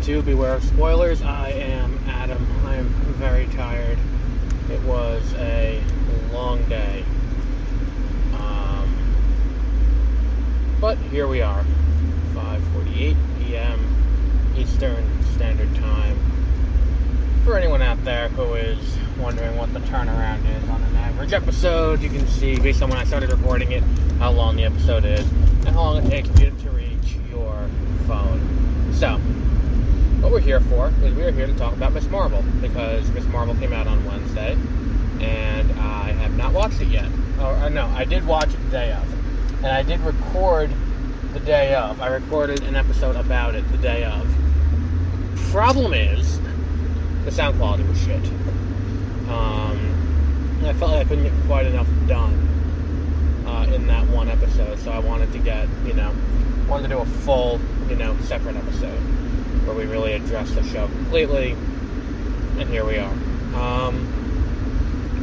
to Beware of Spoilers. I am Adam. I am very tired. It was a long day. But here we are, 5:48 p.m. Eastern Standard Time. For anyone out there who is wondering what the turnaround is on an average episode, you can see, based on when I started recording it, how long the episode is, and how long it takes you to reach your phone. So, what we're here for is we are here to talk about Ms. Marvel, because Ms. Marvel came out on Wednesday, and I have not watched it yet. No, I did watch it the day of. And I did record the day of. I recorded an episode about it the day of. Problem is, the sound quality was shit. And I felt like I couldn't get quite enough done in that one episode. So I wanted to get, wanted to do a full, separate episode where we really address the show completely. And here we are.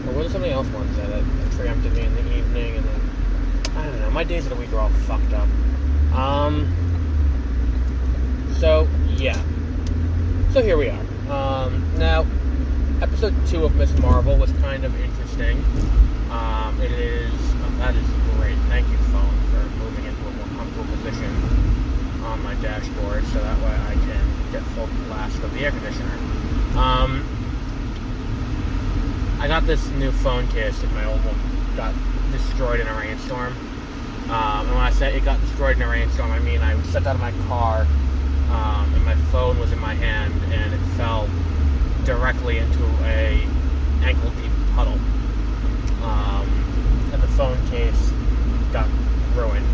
There was something else Wednesday that preempted me in the evening, and then I don't know, my days of the week are all fucked up. So, yeah. So here we are. Now, episode 2 of Ms. Marvel was kind of interesting. It is, that is great. Thank you, phone, for moving into a more comfortable position on my dashboard, so that way I can get full blast of the air conditioner. I got this new phone case that my old one got destroyed in a rainstorm. And when I say it got destroyed in a rainstorm, I mean I stepped out of my car, and my phone was in my hand, and it fell directly into a ankle-deep puddle. And the phone case got ruined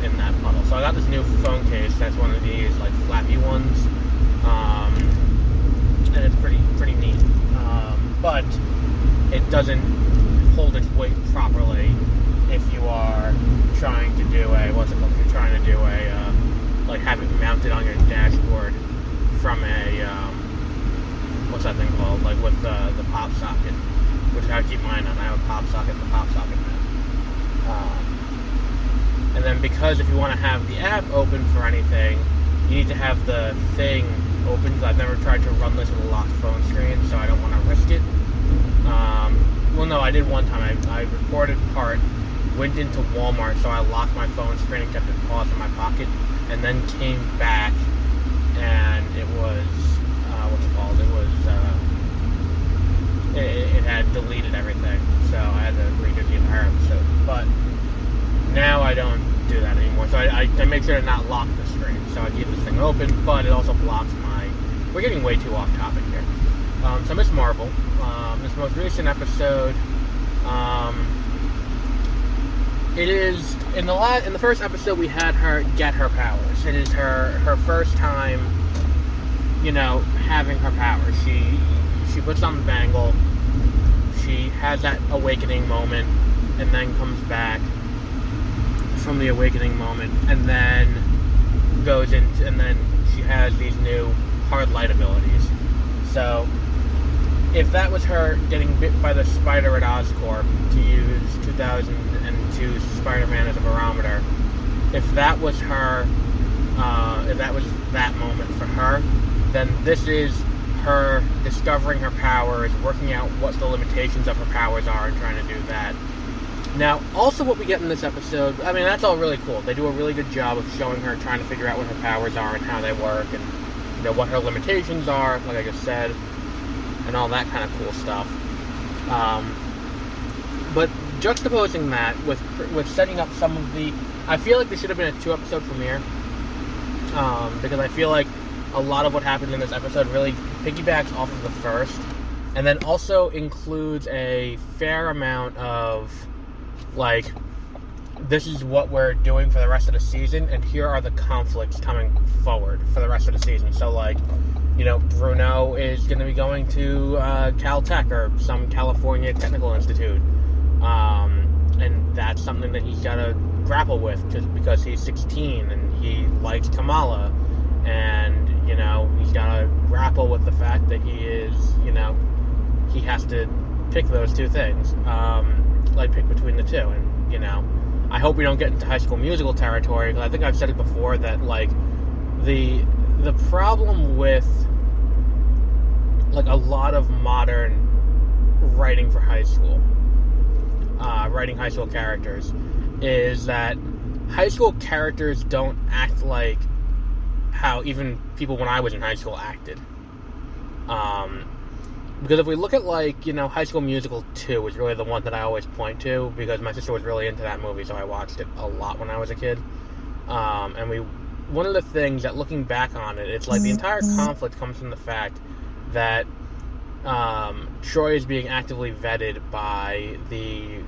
in that puddle. So I got this new phone case that's one of these like flappy ones, and it's pretty neat. But it doesn't hold its weight properly if you are trying to do if you're trying to do have it mounted on your dashboard from a, what's that thing called, like with the pop socket, which I keep mine on. I have a pop socket and the pop socket mount. And then because if you want to have the app open for anything, you need to have the thing open, because I've never tried to run this with a locked phone screen, so I don't want to risk it. Well, no, I did one time. I recorded part, went into Walmart, so I locked my phone screen and kept it paused in my pocket, and then came back, and it was, it had deleted everything, so I had to redo the entire episode. But now I don't do that anymore, so I make sure to not lock the screen, so I keep this thing open, but it also blocks we're getting way too off topic here. So Ms. Marvel, this most recent episode, it is, in the first episode we had her get her powers. It is her first time, having her powers. She puts on the bangle, she has that awakening moment, and then comes back from the awakening moment, and then and then she has these new hard light abilities. So, if that was her getting bit by the spider at Oscorp, to use 2002's Spider-Man as a barometer, if that was her, if that was that moment for her, then this is her discovering her powers, working out what the limitations of her powers are, and trying to do that. Now, also what we get in this episode, I mean, that's all really cool. They do a really good job of showing her, trying to figure out what her powers are and how they work, and what her limitations are, like I just said, and all that kind of cool stuff. But juxtaposing that with setting up some of the, I feel like this should have been a 2-episode premiere, because I feel like a lot of what happens in this episode really piggybacks off of the first, and then also includes a fair amount of, like, this is what we're doing for the rest of the season, and here are the conflicts coming forward for the rest of the season. So, like, Bruno is going to be going to Caltech or some California technical institute, and that's something that he's got to grapple with just because he's 16 and he likes Kamala, and he's got to grapple with the fact that he is, he has to pick those two things, pick between the two, and I hope we don't get into High School Musical territory, because I think I've said it before that, like, the the problem with like a lot of modern writing for high school, writing high school characters, is that high school characters don't act like how even people when I was in high school acted. Because if we look at, like, you know, High School Musical 2 is really the one that I always point to, because my sister was really into that movie, so I watched it a lot when I was a kid. One of the things that, looking back on it, it's like the entire conflict comes from the fact that Troy is being actively vetted by the,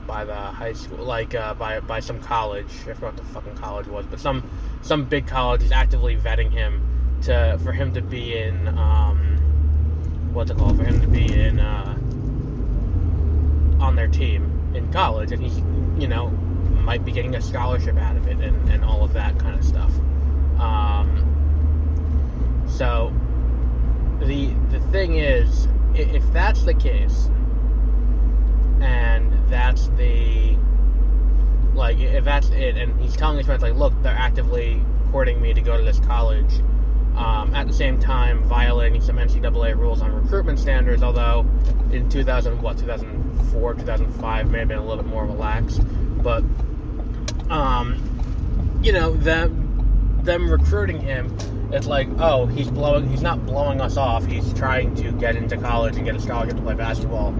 by the high school, like, by some college. I forgot what the fucking college was, but some big college is actively vetting him for him to be in, for him to be in, on their team in college, and he, you know, might be getting a scholarship out of it, and all of that kind of stuff. So, the thing is, if that's the case, and that's the, like, if that's it, and he's telling his friends, like, look, they're actively courting me to go to this college, at the same time violating some NCAA rules on recruitment standards, although in 2004, 2005 may have been a little bit more relaxed, but, you know, them recruiting him, it's like, oh, he's not blowing us off, he's trying to get into college and get a scholarship to play basketball,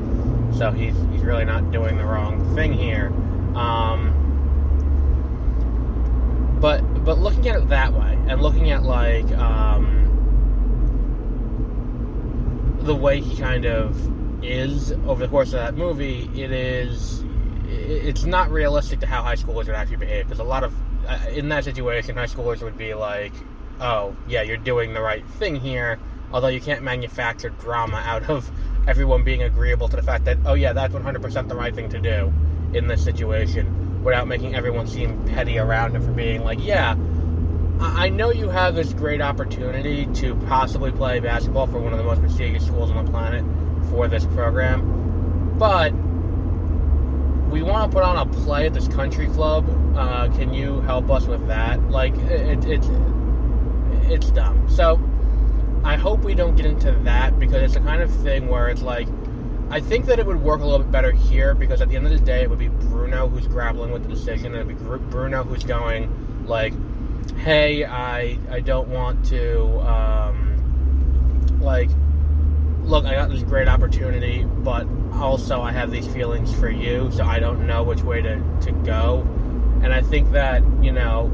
so he's really not doing the wrong thing here. But looking at it that way, and looking at, like, the way he kind of is over the course of that movie, it's not realistic to how high schoolers would actually behave, because a lot of, in that situation, high schoolers would be like, oh, yeah, you're doing the right thing here, although you can't manufacture drama out of everyone being agreeable to the fact that, oh yeah, that's 100% the right thing to do in this situation, without making everyone seem petty around him for being like, yeah, I know you have this great opportunity to possibly play basketball for one of the most prestigious schools on the planet for this program, but we want to put on a play at this country club. Can you help us with that? Like, it's dumb. So, I hope we don't get into that, because it's the kind of thing where it's like, I think that it would work a little bit better here, because at the end of the day, it would be Bruno who's grappling with the decision, and it would be Bruno who's going, like, hey, I don't want to, like, look, I got this great opportunity, but also I have these feelings for you, so I don't know which way to go. And I think that, you know,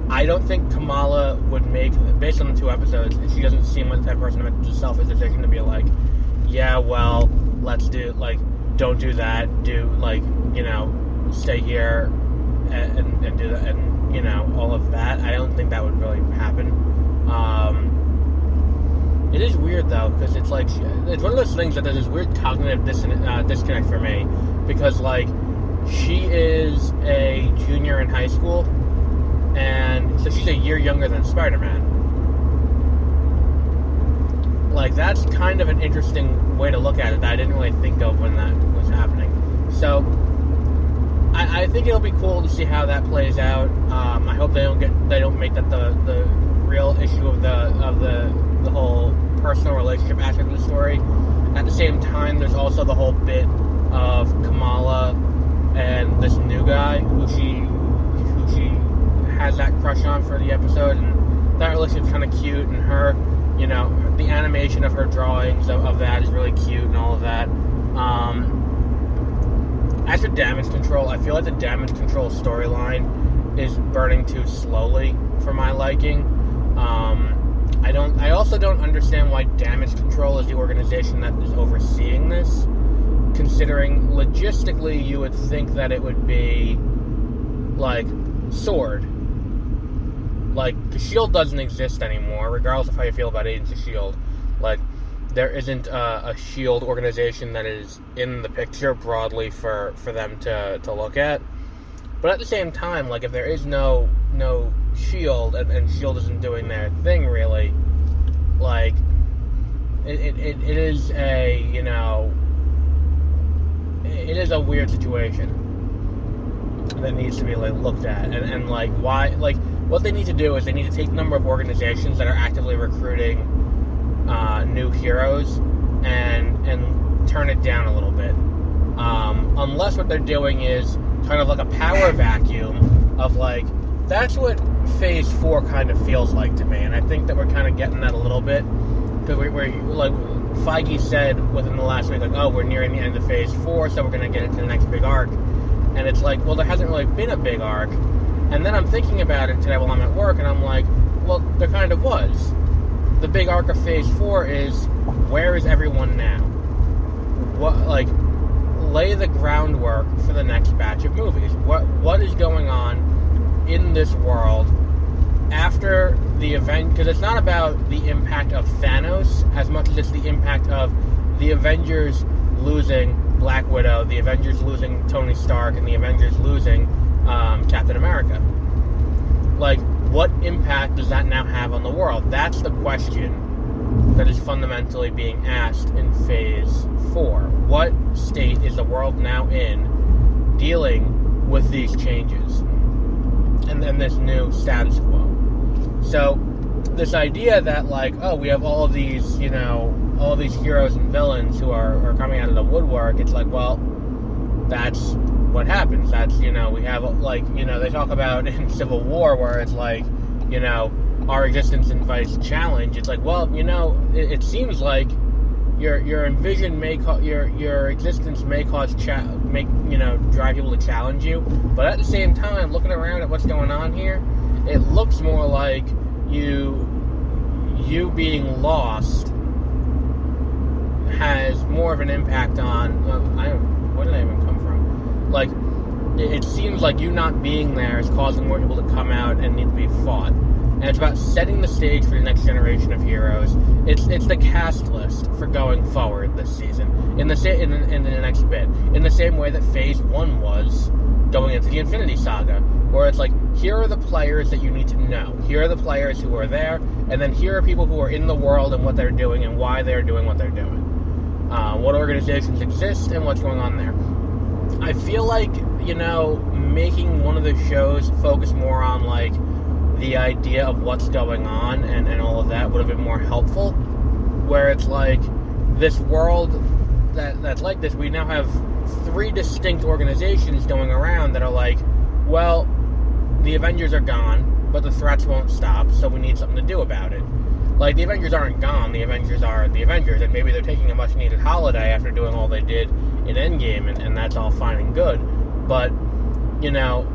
I don't think Kamala would make, based on the 2 episodes, she doesn't seem like the type of person to make the selfish decision to be like, yeah, well, let's do, like, don't do that, do, like, you know, stay here and do that, and, you know, all of that. I don't think that would really happen. It is weird, though, because it's like, it's one of those things that there's this weird cognitive disconnect for me, because, like, she is a junior in high school, and so she's a year younger than Spider-Man. Like, that's kind of an interesting way to look at it that I didn't really think of when that was happening. So, I think it'll be cool to see how that plays out. I hope they don't make that the real issue of the whole personal relationship aspect of the story. At the same time, there's also the whole bit of Kamala and this new guy who she has that crush on for the episode, and that relationship's kind of cute, and her, you know, the animation of her drawings of that is really cute and all of that. As for Damage Control, I feel like the Damage Control storyline is burning too slowly for my liking. I also don't understand why Damage Control is the organization that is overseeing this, considering logistically you would think that it would be like SWORD. Like, the SHIELD doesn't exist anymore, regardless of how you feel about Agents of SHIELD. Like, there isn't a SHIELD organization that is in the picture broadly for them to look at. But at the same time, like, if there is no SHIELD, and SHIELD isn't doing their thing, really, like, it is a, you know, it is a weird situation that needs to be, like, looked at. And like, why what they need to do is they need to take the number of organizations that are actively recruiting new heroes and turn it down a little bit. Unless what they're doing is kind of like a power vacuum of like, that's what Phase 4 kind of feels like to me, and I think that we're kind of getting that a little bit, because we're like, Feige said within the last week, like, oh, we're nearing the end of Phase 4, so we're going to get into the next big arc, and it's like, well, there hasn't really been a big arc, and then I'm thinking about it today while I'm at work, and I'm like, well, there kind of was. The big arc of Phase 4 is, where is everyone now? What, like, lay the groundwork for the next batch of movies. What is going on in this world after the event? Because it's not about the impact of Thanos as much as it's the impact of the Avengers losing Black Widow, the Avengers losing Tony Stark, and the Avengers losing Captain America. Like, what impact does that now have on the world? That's the question that is fundamentally being asked in Phase 4. What state is the world now in dealing with these changes and then this new status quo? So this idea that, like, oh, we have all of these, you know, all of these heroes and villains who are coming out of the woodwork, it's like, well, that's what happens. That's, you know, we have, like, you know, they talk about in Civil War where it's like, you know, our existence invites challenge. It's like, well, you know, it seems like your envision may your existence may cause drive people to challenge you, but at the same time, looking around at what's going on here, it looks more like you being lost has more of an impact on where did I even come from? Like, it seems like you not being there is causing more people to come out and need to be fought. And it's about setting the stage for the next generation of heroes. It's the cast list for going forward this season. In the next bit. In the same way that Phase 1 was going into the Infinity Saga. Where it's like, here are the players that you need to know. Here are the players who are there. And then here are people who are in the world and what they're doing and why they're doing what they're doing. What organizations exist and what's going on there. I feel like, you know, making one of the shows focus more on, like, the idea of what's going on and all of that would have been more helpful. Where it's like, this world that's like this, we now have 3 distinct organizations going around that are like, well, the Avengers are gone, but the threats won't stop, so we need something to do about it. Like, the Avengers aren't gone, the Avengers are the Avengers, and maybe they're taking a much-needed holiday after doing all they did in Endgame, and that's all fine and good. But, you know,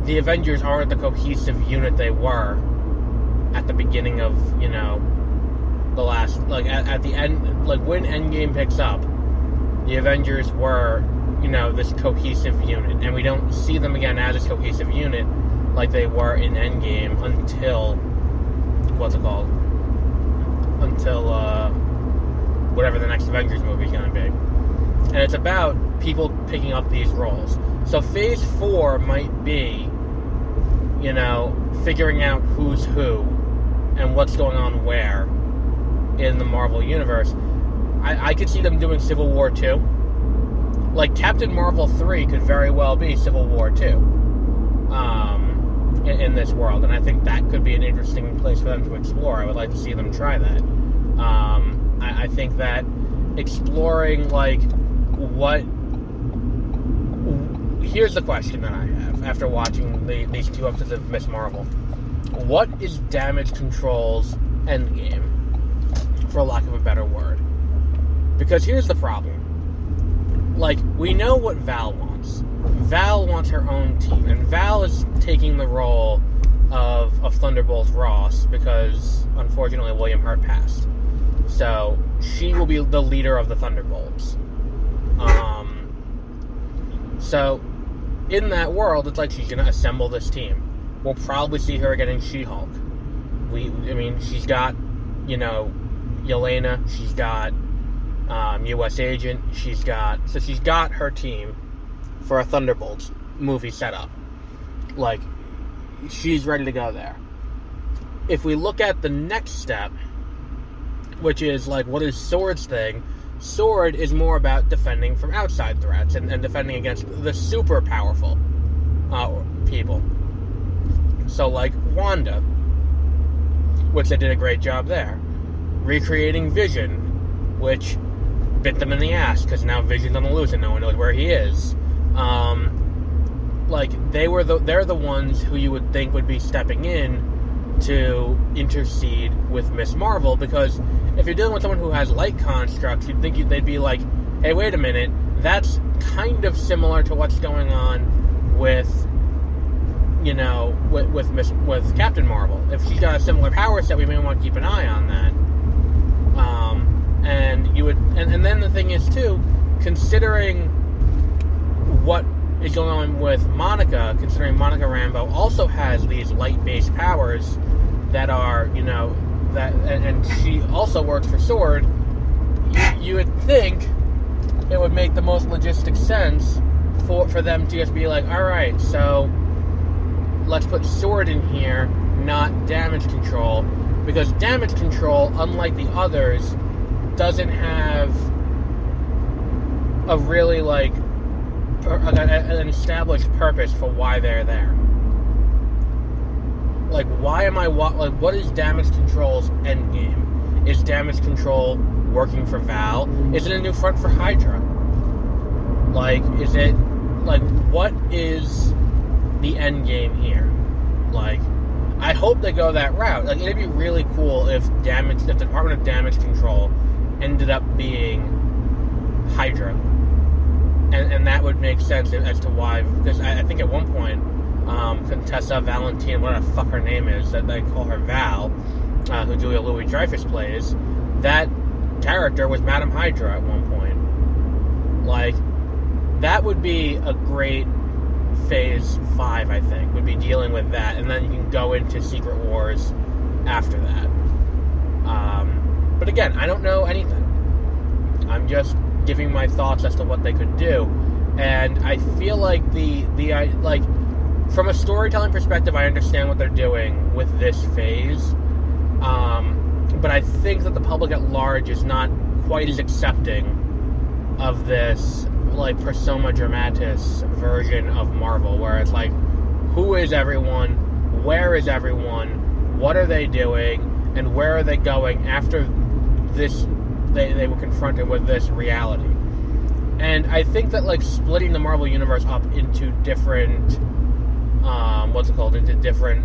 the Avengers aren't the cohesive unit they were at the beginning of, you know, the last, like, at the end, like, when Endgame picks up, the Avengers were, you know, this cohesive unit, and we don't see them again as a cohesive unit like they were in Endgame until, what's it called? Until, whatever the next Avengers movie is going to be. And it's about people picking up these roles. So Phase 4 might be, you know, figuring out who's who and what's going on where in the Marvel Universe. I could see them doing Civil War 2. Like, Captain Marvel 3 could very well be Civil War 2 in this world. And I think that could be an interesting place for them to explore. I would like to see them try that. I think that exploring, like, what... Here's the question that I have after watching these 2 episodes of Ms. Marvel. What is Damage Control's endgame, for lack of a better word? Because here's the problem. Like, we know what Val wants. Val wants her own team, and Val is taking the role of Thunderbolt Ross because, unfortunately, William Hurt passed. So, she will be the leader of the Thunderbolts. So, in that world, it's like she's going to assemble this team. We'll probably see her again in She-Hulk. She's got, you know, Yelena, she's got U.S. Agent, she's got her team for a Thunderbolts movie set up. Like, she's ready to go there. If we look at the next step, which is, like, what is Sword's thing? Sword is more about defending from outside threats and defending against the super powerful people. So, like, Wanda, which they did a great job there. Recreating Vision, which bit them in the ass, because now Vision's on the loose and no one knows where he is. They're the ones who you would think would be stepping in to intercede with Miss Marvel, because if you're dealing with someone who has light constructs, you'd think they'd be like, hey, wait a minute, that's kind of similar to what's going on with, with Captain Marvel. If she's got a similar power set, we may want to keep an eye on that. And then the thing is too, considering what is going on with Monica, considering Monica Rambeau also has these light-based powers that are, and she also works for SWORD, you would think it would make the most logistic sense for them to just be like, alright, so let's put SWORD in here, not Damage Control, because Damage Control, unlike the others, doesn't have a really, an established purpose for why they're there. What is Damage Control's endgame? Is Damage Control working for Val? Is it a new front for Hydra? What is the endgame here? I hope they go that route. It'd be really cool if the Department of Damage Control ended up being Hydra. And that would make sense as to why, because I think at one point, Contessa Valentine, whatever the fuck her name is, that they call her Val, who Julia Louis-Dreyfus plays, that character was Madam Hydra at one point. That would be a great Phase 5, I think, would be dealing with that, and then you can go into Secret Wars after that. But again, I don't know anything. I'm just giving my thoughts as to what they could do, and I feel like from a storytelling perspective, I understand what they're doing with this phase, but I think that the public at large is not quite as accepting of this persona dramatis version of Marvel, where it's who is everyone, where is everyone, what are they doing, and where are they going after this they were confronted with this reality. And I think that splitting the Marvel Universe up into different into different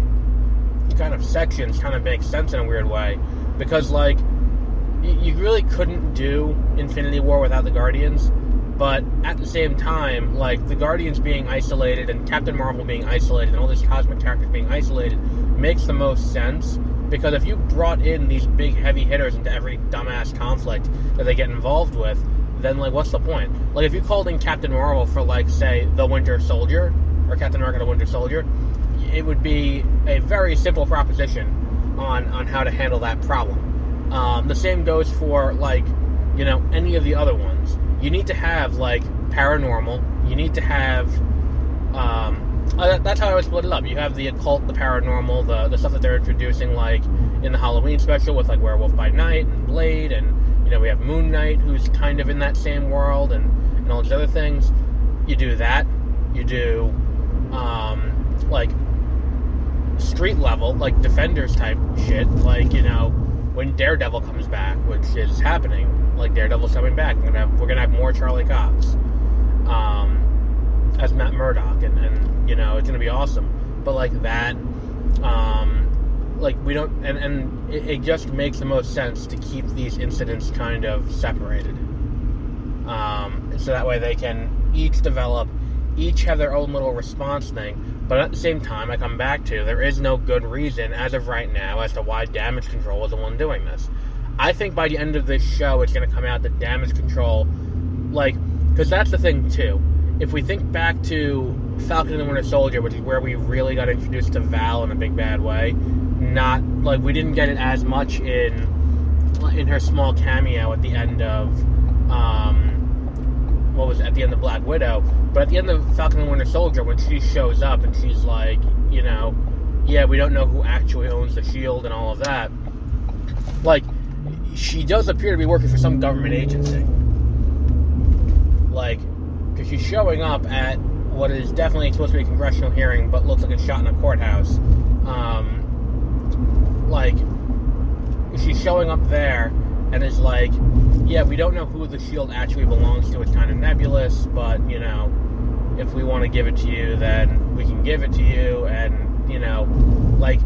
kind of sections kind of makes sense in a weird way, because you really couldn't do Infinity War without the Guardians, but at the same time, the Guardians being isolated and Captain Marvel being isolated and all these cosmic characters being isolated makes the most sense, because if you brought in these big heavy hitters into every dumbass conflict that they get involved with, then what's the point? If you called in Captain Marvel for say the Winter Soldier, or Captain America the Winter Soldier, it would be a very simple proposition on how to handle that problem. The same goes for any of the other ones. You need to have paranormal, you need to have that's how I would split it up. You have the occult, the paranormal, the stuff that they're introducing in the Halloween special with Werewolf by Night and Blade, and we have Moon Knight, who's kind of in that same world, and all these other things. You do that. You do street level, Defenders type shit, when Daredevil comes back, which is happening. Daredevil's coming back. We're gonna have more Charlie Cox as Matt Murdock, and it's gonna be awesome. But that, we don't, and it just makes the most sense to keep these incidents kind of separated, so that way they can each have their own little response thing. But at the same time, I come back to, there is no good reason as of right now as to why Damage Control was the one doing this. I think by the end of this show, it's going to come out that Damage Control, because that's the thing too. If we think back to Falcon and the Winter Soldier, which is where we really got introduced to Val in a big bad way, we didn't get it as much in her small cameo at the end of at the end of Black Widow, but at the end of Falcon and Winter Soldier, when she shows up and she's yeah, we don't know who actually owns the shield and all of that, she does appear to be working for some government agency. Because she's showing up at what is definitely supposed to be a congressional hearing, but looks like it's shot in a courthouse, like, she's showing up there and is like, yeah, we don't know who the shield actually belongs to. It's kind of nebulous, but, you know, if we want to give it to you, then we can give it to you. And, you know, like,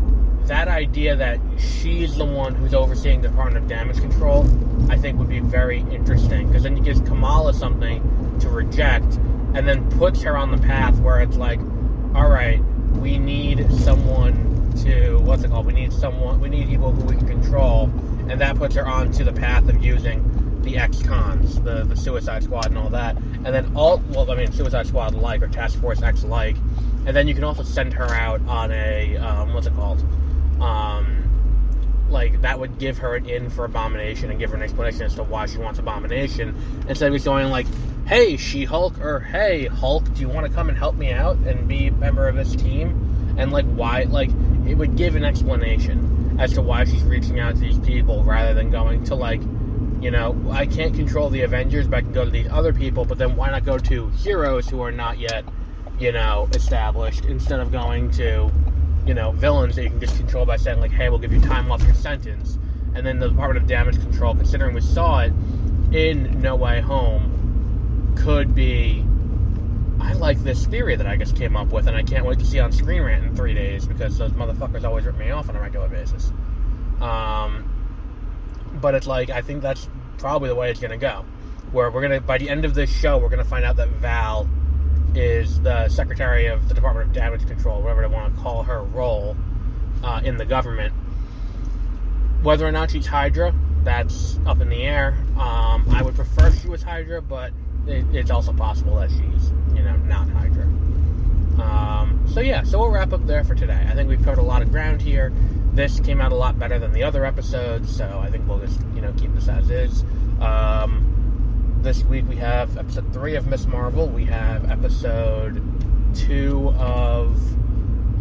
that idea that she's the one who's overseeing the Department of Damage Control, I think would be very interesting. Because then it gives Kamala something to reject, and then puts her on the path where it's like, alright, we need someone to, we need people who we can control, and that puts her onto the path of using the ex-cons, the Suicide Squad and all that, and then Suicide Squad-like, or Task Force X-like, and then you can also send her out on a, like, that would give her an in for Abomination and give her an explanation as to why she wants Abomination, instead of just going like, hey, She-Hulk, or hey, Hulk, do you want to come and help me out and be a member of this team? And, like, why, like, it would give an explanation as to why she's reaching out to these people, rather than going to, like, you know, I can't control the Avengers, but I can go to these other people, but then why not go to heroes who are not yet, you know, established, instead of going to, you know, villains that you can just control by saying, like, hey, we'll give you time off your sentence. And then the Department of Damage Control, considering we saw it in No Way Home, could be, I like this theory that I just came up with, and I can't wait to see on Screen Rant in 3 days, because those motherfuckers always rip me off on a regular basis. But it's like, I think that's probably the way it's going to go. Where we're going to, by the end of this show, we're going to find out that Val is the Secretary of the Department of Damage Control, whatever they want to call her role in the government. Whether or not she's Hydra, that's up in the air. I would prefer she was Hydra, but it's also possible that she's, you know, not Hydra. So we'll wrap up there for today. I think we've covered a lot of ground here. This came out a lot better than the other episodes, so I think we'll just, you know, keep this as is. This week we have episode 3 of Ms. Marvel. We have episode 2 of,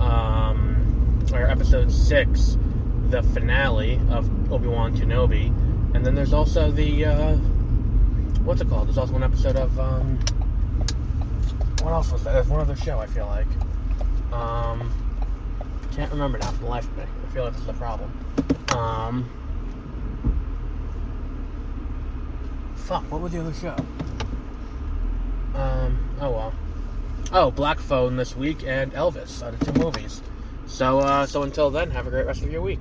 or episode 6, the finale of Obi-Wan Kenobi. And then there's also the, what's it called? There's also one episode of, what else was that? There's one other show, I feel like. Can't remember now for the life of me. I feel like this is a problem. Fuck, what was the other show? Oh well. Oh, Black Phone this week and Elvis are the 2 movies. So until then, have a great rest of your week.